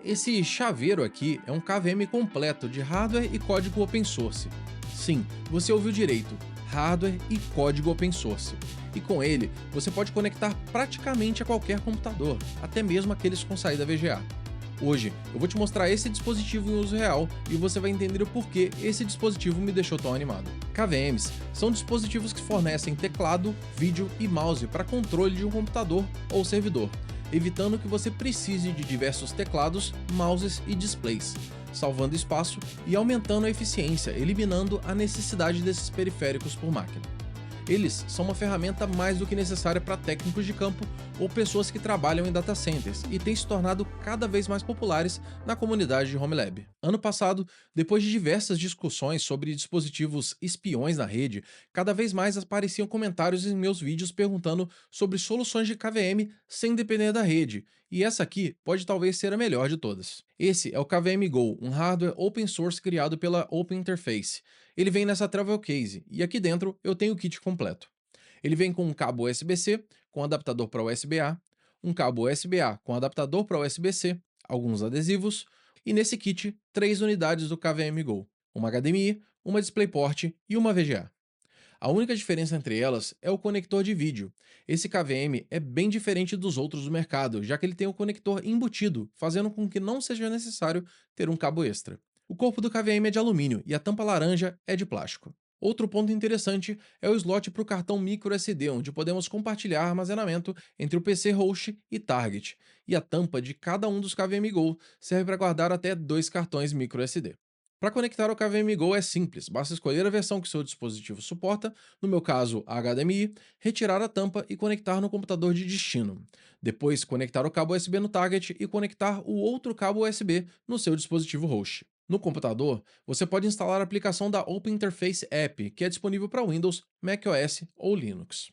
Esse chaveiro aqui é um KVM completo de hardware e código open source. Sim, você ouviu direito, hardware e código open source. E com ele, você pode conectar praticamente a qualquer computador, até mesmo aqueles com saída VGA. Hoje, eu vou te mostrar esse dispositivo em uso real e você vai entender o porquê esse dispositivo me deixou tão animado. KVMs são dispositivos que fornecem teclado, vídeo e mouse para controle de um computador ou servidor, evitando que você precise de diversos teclados, mouses e displays, salvando espaço e aumentando a eficiência, eliminando a necessidade desses periféricos por máquina. Eles são uma ferramenta mais do que necessária para técnicos de campo ou pessoas que trabalham em data centers e têm se tornado cada vez mais populares na comunidade de Home Lab. Ano passado, depois de diversas discussões sobre dispositivos espiões na rede, cada vez mais apareciam comentários em meus vídeos perguntando sobre soluções de KVM sem depender da rede, e essa aqui pode talvez ser a melhor de todas. Esse é o KVM Go, um hardware open source criado pela Open Interface. Ele vem nessa travel case, e aqui dentro eu tenho o kit completo. Ele vem com um cabo USB-C, com adaptador para USB-A, um cabo USB-A com adaptador para USB-C, alguns adesivos, e nesse kit, 3 unidades do KVM Go, uma HDMI, uma DisplayPort e uma VGA. A única diferença entre elas é o conector de vídeo. Esse KVM é bem diferente dos outros do mercado, já que ele tem o conector embutido, fazendo com que não seja necessário ter um cabo extra. O corpo do KVM é de alumínio e a tampa laranja é de plástico. Outro ponto interessante é o slot para o cartão microSD, onde podemos compartilhar armazenamento entre o PC host e target, e a tampa de cada um dos KVM Go serve para guardar até 2 cartões microSD. Para conectar ao KVM Go é simples, basta escolher a versão que seu dispositivo suporta, no meu caso a HDMI, retirar a tampa e conectar no computador de destino. Depois, conectar o cabo USB no target e conectar o outro cabo USB no seu dispositivo host. No computador, você pode instalar a aplicação da Open Interface App, que é disponível para Windows, macOS ou Linux.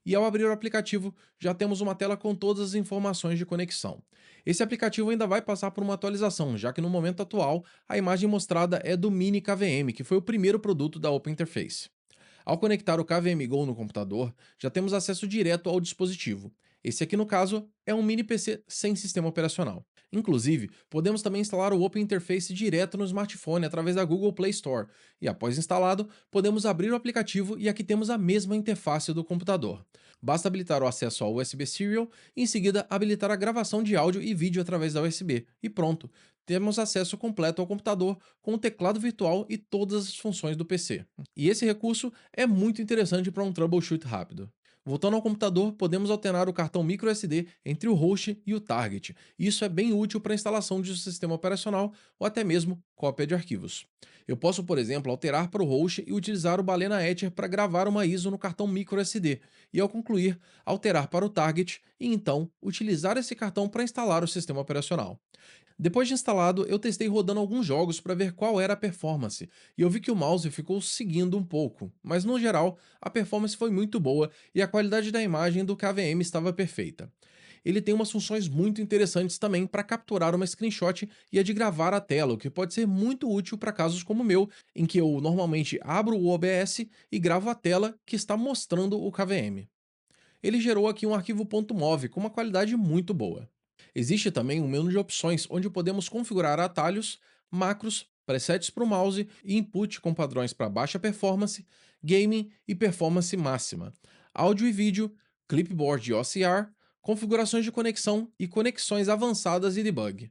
E ao abrir o aplicativo, já temos uma tela com todas as informações de conexão. Esse aplicativo ainda vai passar por uma atualização, já que no momento atual, a imagem mostrada é do Mini KVM, que foi o primeiro produto da Open Interface. Ao conectar o KVM Go no computador, já temos acesso direto ao dispositivo. Esse aqui, no caso, é um mini PC sem sistema operacional. Inclusive, podemos também instalar o Open Interface direto no smartphone através da Google Play Store, e após instalado, podemos abrir o aplicativo e aqui temos a mesma interface do computador. Basta habilitar o acesso ao USB Serial e em seguida habilitar a gravação de áudio e vídeo através da USB, e pronto, temos acesso completo ao computador com o teclado virtual e todas as funções do PC. E esse recurso é muito interessante para um troubleshoot rápido. Voltando ao computador, podemos alternar o cartão microSD entre o host e o target. Isso é bem útil para a instalação de um sistema operacional ou até mesmo cópia de arquivos. Eu posso, por exemplo, alterar para o host e utilizar o Balena Etcher para gravar uma ISO no cartão microSD, e ao concluir, alterar para o target e então utilizar esse cartão para instalar o sistema operacional. Depois de instalado, eu testei rodando alguns jogos para ver qual era a performance, e eu vi que o mouse ficou seguindo um pouco, mas no geral, a performance foi muito boa e a qualidade da imagem do KVM estava perfeita. Ele tem umas funções muito interessantes também para capturar uma screenshot e a de gravar a tela, o que pode ser muito útil para casos como o meu, em que eu normalmente abro o OBS e gravo a tela que está mostrando o KVM. Ele gerou aqui um arquivo .mov com uma qualidade muito boa. Existe também um menu de opções onde podemos configurar atalhos, macros, presets para o mouse e input com padrões para baixa performance, gaming e performance máxima, áudio e vídeo, clipboard e OCR, configurações de conexão e conexões avançadas e debug.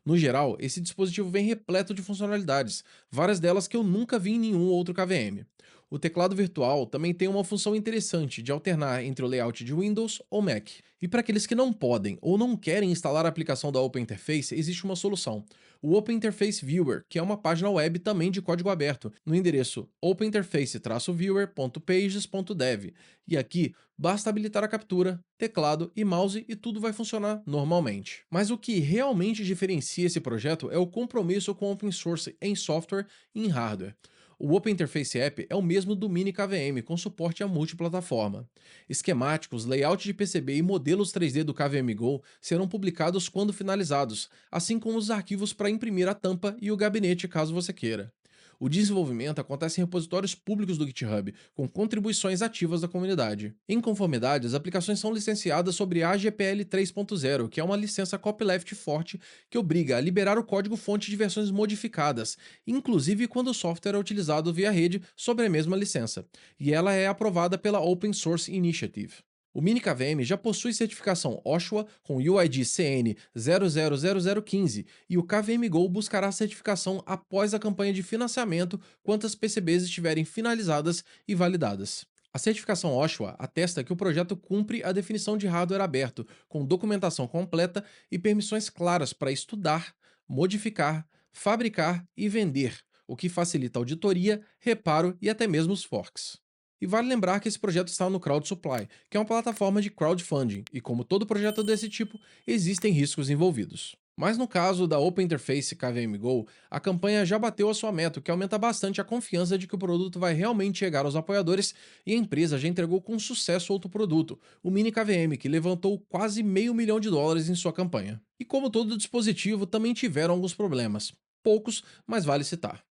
No geral, esse dispositivo vem repleto de funcionalidades, várias delas que eu nunca vi em nenhum outro KVM. O teclado virtual também tem uma função interessante de alternar entre o layout de Windows ou Mac. E para aqueles que não podem ou não querem instalar a aplicação da Open Interface, existe uma solução: o Open Interface Viewer, que é uma página web também de código aberto, no endereço openinterface-viewer.pages.dev. E aqui, basta habilitar a captura, teclado e mouse e tudo vai funcionar normalmente. Mas o que realmente diferencia esse projeto é o compromisso com open source em software e em hardware. O Open Interface App é o mesmo do Mini KVM, com suporte a multiplataforma. Esquemáticos, layout de PCB e modelos 3D do KVM Go serão publicados quando finalizados, assim como os arquivos para imprimir a tampa e o gabinete caso você queira. O desenvolvimento acontece em repositórios públicos do GitHub, com contribuições ativas da comunidade. Em conformidade, as aplicações são licenciadas sobre AGPL 3.0, que é uma licença copyleft forte que obriga a liberar o código-fonte de versões modificadas, inclusive quando o software é utilizado via rede sobre a mesma licença, e ela é aprovada pela Open Source Initiative. O MiniKVM já possui certificação OSHWA com UID CN 000015 e o KVM Go buscará a certificação após a campanha de financiamento quantas PCBs estiverem finalizadas e validadas. A certificação OSHWA atesta que o projeto cumpre a definição de hardware aberto, com documentação completa e permissões claras para estudar, modificar, fabricar e vender, o que facilita auditoria, reparo e até mesmo os forks. E vale lembrar que esse projeto está no CrowdSupply, que é uma plataforma de crowdfunding, e como todo projeto desse tipo, existem riscos envolvidos. Mas no caso da Open Interface KVM Go, a campanha já bateu a sua meta, o que aumenta bastante a confiança de que o produto vai realmente chegar aos apoiadores, e a empresa já entregou com sucesso outro produto, o Mini KVM, que levantou quase $500 mil em sua campanha. E como todo dispositivo, também tiveram alguns problemas. Poucos, mas vale citar.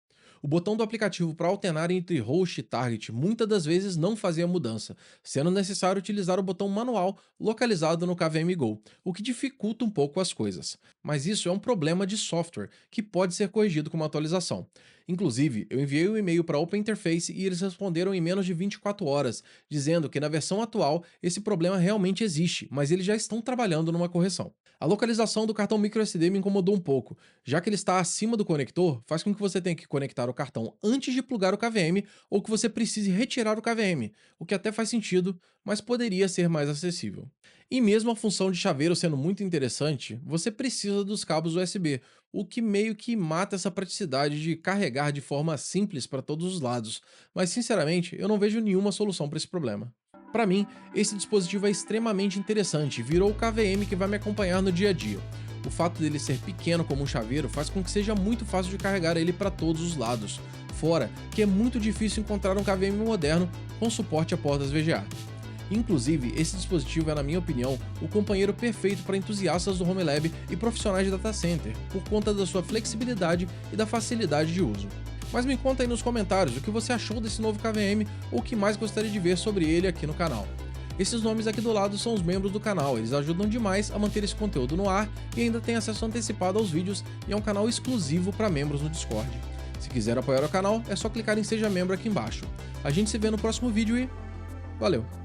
O botão do aplicativo para alternar entre host e target muitas das vezes não fazia mudança, sendo necessário utilizar o botão manual localizado no KVM Go, o que dificulta um pouco as coisas. Mas isso é um problema de software, que pode ser corrigido com uma atualização. Inclusive, eu enviei um e-mail para a Open Interface e eles responderam em menos de 24 horas, dizendo que na versão atual esse problema realmente existe, mas eles já estão trabalhando numa correção. A localização do cartão microSD me incomodou um pouco, já que ele está acima do conector, faz com que você tenha que conectar o cartão antes de plugar o KVM ou que você precise retirar o KVM, o que até faz sentido, mas poderia ser mais acessível. E mesmo a função de chaveiro sendo muito interessante, você precisa dos cabos USB, o que meio que mata essa praticidade de carregar de forma simples para todos os lados, mas sinceramente eu não vejo nenhuma solução para esse problema. Para mim, esse dispositivo é extremamente interessante, virou o KVM que vai me acompanhar no dia a dia. O fato dele ser pequeno como um chaveiro faz com que seja muito fácil de carregar ele para todos os lados, fora que é muito difícil encontrar um KVM moderno com suporte a portas VGA. Inclusive, esse dispositivo é, na minha opinião, o companheiro perfeito para entusiastas do Home Lab e profissionais de data center, por conta da sua flexibilidade e da facilidade de uso. Mas me conta aí nos comentários o que você achou desse novo KVM ou o que mais gostaria de ver sobre ele aqui no canal. Esses nomes aqui do lado são os membros do canal, eles ajudam demais a manter esse conteúdo no ar e ainda tem acesso antecipado aos vídeos e é um canal exclusivo para membros no Discord. Se quiser apoiar o canal, é só clicar em Seja Membro aqui embaixo. A gente se vê no próximo vídeo e valeu!